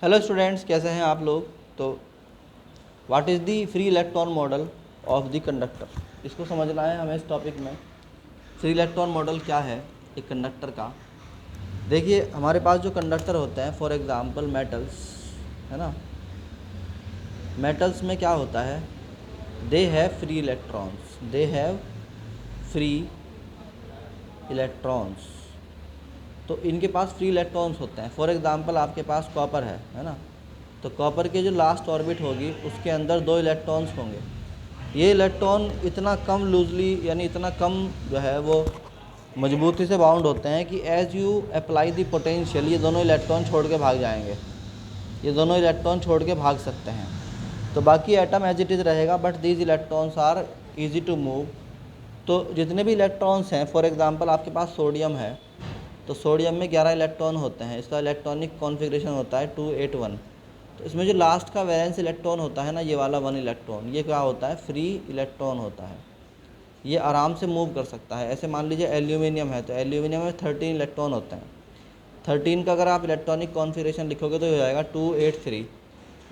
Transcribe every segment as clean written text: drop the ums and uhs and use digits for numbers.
Hello students, कैसे हैं आप लोग। तो what is the free electron model of the conductor, इसको समझना है हमें इस टॉपिक में। फ्री इलेक्ट्रॉन मॉडल क्या है एक कंडक्टर का। देखिए, हमारे पास जो कंडक्टर होते हैं, फॉर एग्जांपल मेटल्स, है ना। मेटल्स में क्या होता है, they have free electrons, they have free electrons. तो इनके पास फ्री इलेक्ट्रॉन्स होते हैं। फॉर एग्जांपल आपके पास कॉपर है ना। तो कॉपर के जो लास्ट ऑर्बिट होगी उसके अंदर 2 इलेक्ट्रॉन्स होंगे। ये इलेक्ट्रॉन इतना कम लूजली, यानी इतना कम जो है वो मजबूती से बाउंड होते हैं कि as you apply the potential ये दोनों इलेक्ट्रॉन छोड़ के भाग जाएंगे। ये दोनों इलेक्ट्रॉन छोड़ के भाग सकते हैं। तो बाकी एटम एज इट इज़ रहेगा, but these electrons are easy to move. तो जितने भी इलेक्ट्रॉन्स हैं, फॉर एग्जांपल आपके पास सोडियम है, तो सोडियम में 11 इलेक्ट्रॉन होते हैं। इसका इलेक्ट्रॉनिक कॉन्फ़िगरेशन होता है 281। तो इसमें जो लास्ट का वैलेंस इलेक्ट्रॉन होता है ना, ये वाला 1 इलेक्ट्रॉन, ये क्या होता है, फ्री इलेक्ट्रॉन होता है। ये आराम से मूव कर सकता है। ऐसे मान लीजिए एल्यूमिनियम है, तो एल्यूमिनियम में 13 इलेक्ट्रॉन होते हैं। 13 का अगर आप इलेक्ट्रॉनिक कॉन्फ़िगरेशन लिखोगे तो हो जाएगा 283।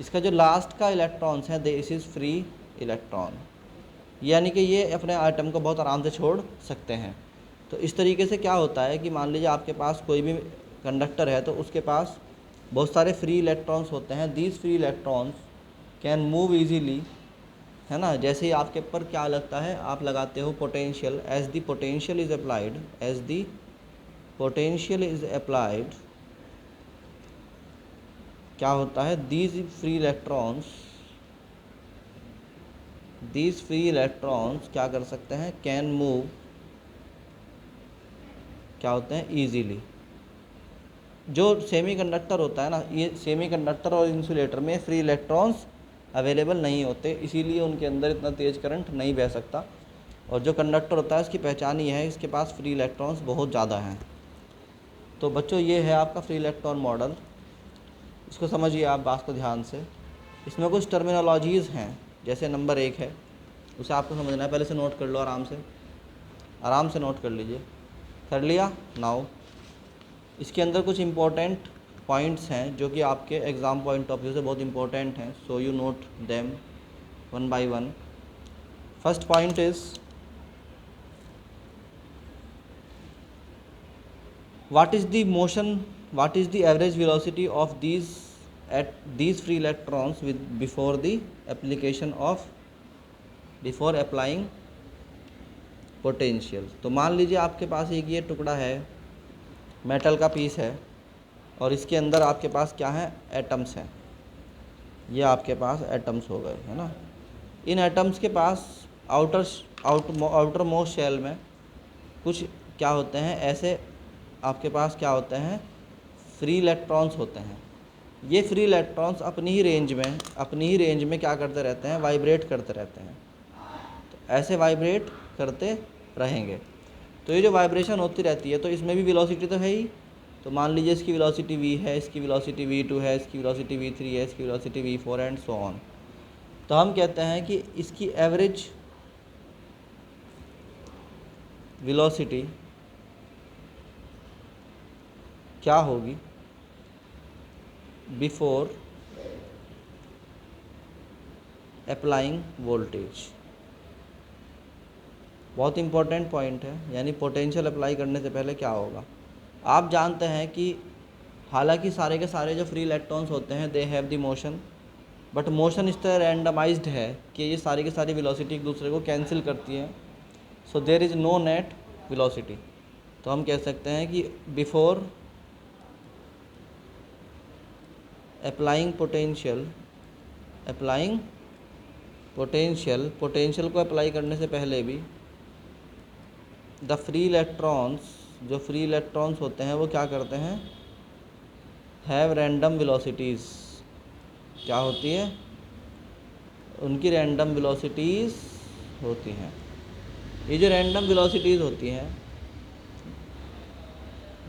इसका जो लास्ट का इलेक्ट्रॉन्स है, दिस इज़ फ्री इलेक्ट्रॉन, यानी कि ये अपने आइटम को बहुत आराम से छोड़ सकते हैं। तो इस तरीके से क्या होता है कि मान लीजिए आपके पास कोई भी कंडक्टर है, तो उसके पास बहुत सारे फ्री इलेक्ट्रॉन्स होते हैं। These free electrons can move easily, है ना। जैसे ही आपके ऊपर क्या लगता है, आप लगाते हो potential, as the potential is applied, as the potential is applied, क्या होता है, दीज फ्री इलेक्ट्रॉन्स क्या कर सकते हैं, कैन मूव, क्या होते हैं, ईजीली। जो सेमीकंडक्टर होता है ना, ये सेमीकंडक्टर और इंसुलेटर में फ्री इलेक्ट्रॉन्स अवेलेबल नहीं होते, इसीलिए उनके अंदर इतना तेज़ करंट नहीं बह सकता। और जो कंडक्टर होता है इसकी पहचान ये है, इसके पास फ्री इलेक्ट्रॉन्स बहुत ज़्यादा हैं। तो बच्चों, ये है आपका फ्री इलेक्ट्रॉन मॉडल। इसको समझिए आप बात को ध्यान से। इसमें कुछ टर्मिनोलॉजीज़ हैं, जैसे नंबर 1 है, उसे आपको समझना है। पहले से नोट कर लो, आराम से नोट कर लीजिए। कर लिया। नाउ इसके अंदर कुछ इम्पोर्टेंट पॉइंट्स हैं जो कि आपके एग्ज़ाम पॉइंट ऑफ व्यू से बहुत इंपॉर्टेंट हैं। So you note them one by one. First point is, what is the motion, what is the average velocity of these free electrons with before applying potential। तो मान लीजिए आपके पास एक ये टुकड़ा है, मेटल का पीस है, और इसके अंदर आपके पास क्या है, एटम्स हैं। ये आपके पास एटम्स हो गए, है ना। इन एटम्स के पास आउटर मोस्ट शेल में कुछ क्या होते हैं, ऐसे आपके पास क्या होते हैं, फ्री इलेक्ट्रॉन्स होते हैं। ये फ्री इलेक्ट्रॉन्स अपनी ही रेंज में क्या करते रहते हैं, वाइब्रेट करते रहते हैं। तो ऐसे वाइब्रेट करते रहेंगे। तो ये जो वाइब्रेशन होती रहती है, तो इसमें भी वेलोसिटी तो है ही। तो मान लीजिए इसकी वेलोसिटी v है, इसकी वेलोसिटी v2 है, इसकी वेलोसिटी v3 है, इसकी velocity v4 and so on. तो हम कहते हैं कि इसकी एवरेज वेलोसिटी क्या होगी बिफोर अप्लाइंग वोल्टेज। बहुत इंपॉर्टेंट पॉइंट है, यानी पोटेंशियल अप्लाई करने से पहले क्या होगा। आप जानते हैं कि हालांकि सारे के सारे जो फ्री इलेक्ट्रॉन्स होते हैं, they have the motion, but motion इस तरह रैंडमाइज्ड है कि ये सारी की सारी वेलोसिटी एक दूसरे को कैंसिल करती हैं। So there is no net velocity. तो हम कह सकते हैं कि बिफोर अप्लाइंग पोटेंशियल को अप्लाई करने से पहले भी द फ्री इलेक्ट्रॉन्स, जो फ्री इलेक्ट्रॉन्स होते हैं वो क्या करते हैं, हैव रैंडम वेलोसिटीज़। क्या होती है, उनकी रैंडम वेलोसिटीज़ होती हैं। ये जो रैंडम वेलोसिटीज़ होती हैं,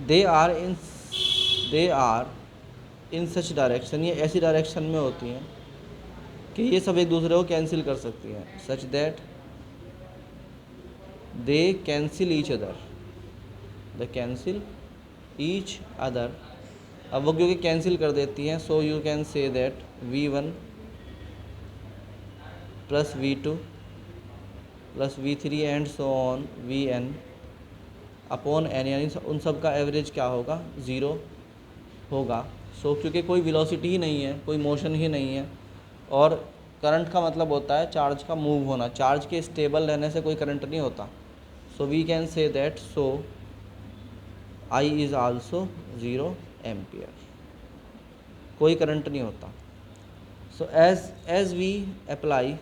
they are in such direction, ये ऐसी डायरेक्शन में होती हैं कि ये सब एक दूसरे को कैंसिल कर सकती हैं, such that they cancel each other अब वो क्योंकि कैंसिल कर देती हैं, so you can say that V1 plus V2 plus V3 and so on Vn upon n, यानी उन सब का एवरेज क्या होगा, 0 होगा। सो क्योंकि कोई वेलोसिटी ही नहीं है, कोई मोशन ही नहीं है, और करंट का मतलब होता है चार्ज का मूव होना, चार्ज के स्टेबल रहने से कोई करंट नहीं होता। So we can say that so I is also 0 ampere, कोई करंट नहीं होता। So as we apply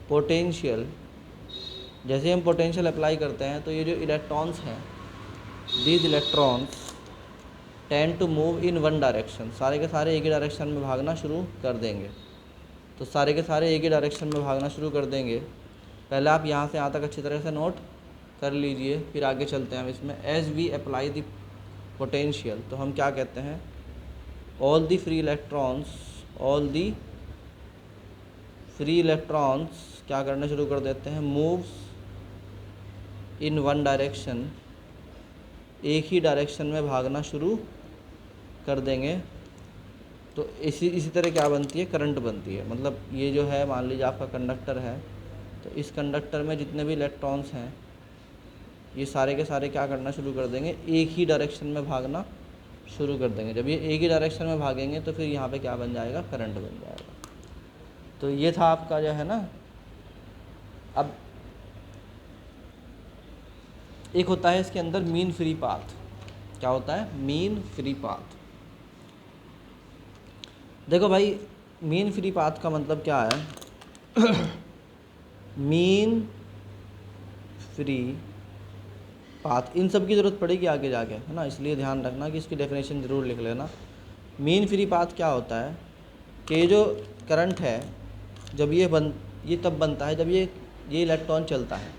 potential, जैसे हम पोटेंशियल अप्लाई करते हैं तो ये जो इलेक्ट्रॉन्स हैं, these electrons tend to move in one direction, सारे के सारे एक ही डायरेक्शन में भागना शुरू कर देंगे। तो सारे के सारे एक ही डायरेक्शन में भागना शुरू कर देंगे। पहले आप यहाँ से यहाँ तक अच्छी तरह से नोट कर लीजिए, फिर आगे चलते हैं हम इसमें। As we apply the potential, तो हम क्या कहते हैं, ऑल द फ्री इलेक्ट्रॉन्स क्या करना शुरू कर देते हैं, मूव्स इन वन डायरेक्शन, एक ही डायरेक्शन में भागना शुरू कर देंगे। तो इसी तरह क्या बनती है, करंट बनती है। मतलब ये जो है, मान लीजिए आपका कंडक्टर है, तो इस कंडक्टर में जितने भी इलेक्ट्रॉन्स हैं ये सारे के सारे क्या करना शुरू कर देंगे, एक ही डायरेक्शन में भागना शुरू कर देंगे। जब ये एक ही डायरेक्शन में भागेंगे तो फिर यहाँ पे क्या बन जाएगा, करंट बन जाएगा। तो ये था आपका जो है ना। अब एक होता है इसके अंदर मीन फ्री पाथ। क्या होता है, मीन फ्री पाथ। देखो भाई, मीन फ्री पाथ का मतलब क्या है मीन फ्री पाथ, इन सब की ज़रूरत पड़ेगी आगे जाके, है ना, इसलिए ध्यान रखना कि इसकी डेफिनेशन ज़रूर लिख लेना। मीन फ्री पाथ क्या होता है कि जो करंट है, जब ये तब बनता है जब ये इलेक्ट्रॉन चलता है।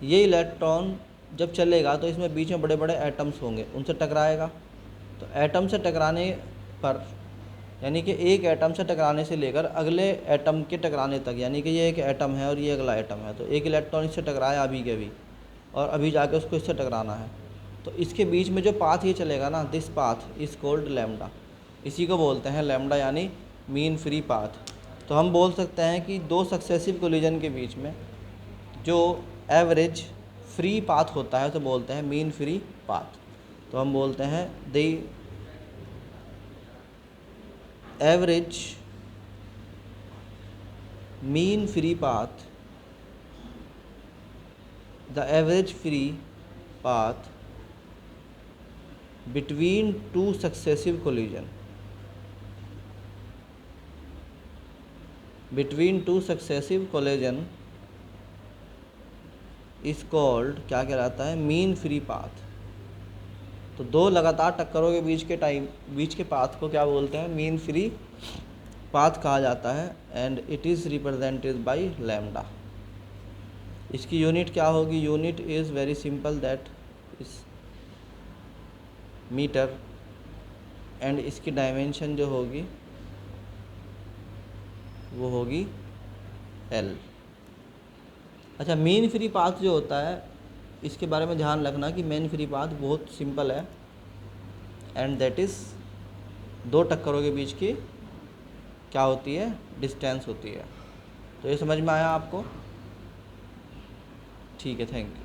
ये इलेक्ट्रॉन जब चलेगा तो इसमें बीच में बड़े बड़े एटम्स होंगे, उनसे टकराएगा। तो एटम से टकराने पर, यानी कि एक एटम से टकराने से लेकर अगले एटम के टकराने तक, यानी कि ये एक एटम है और ये अगला एटम है, तो एक इलेक्ट्रॉन इससे टकराया अभी के अभी, और अभी जाके उसको इससे टकराना है। तो इसके बीच में जो पाथ ये चलेगा ना, this path is called lambda. इसी को बोलते हैं लैम्डा, यानी मीन फ्री पाथ। तो हम बोल सकते हैं कि दो सक्सेसिव कोलिजन के बीच में जो एवरेज फ्री पाथ होता है उसे बोलते हैं मीन फ्री पाथ। तो हम बोलते हैं the average mean free path, the average free path between two successive collision is called, क्या कहलाता है, मीन फ्री पाथ। तो दो लगातार टक्करों के बीच के पाथ को क्या बोलते हैं, मीन फ्री पाथ कहा जाता है। And it is represented by lambda. इसकी यूनिट क्या होगी, unit is very simple, that इस मीटर, एंड इसकी डायमेंशन जो होगी वो होगी L। अच्छा, मीन फ्री पाथ जो होता है इसके बारे में ध्यान रखना कि मीन फ्री पाथ बहुत सिंपल है, एंड दैट इज़ दो टक्करों के बीच की क्या होती है, डिस्टेंस होती है। तो ये समझ में आया आपको? ठीक है, थैंक यू।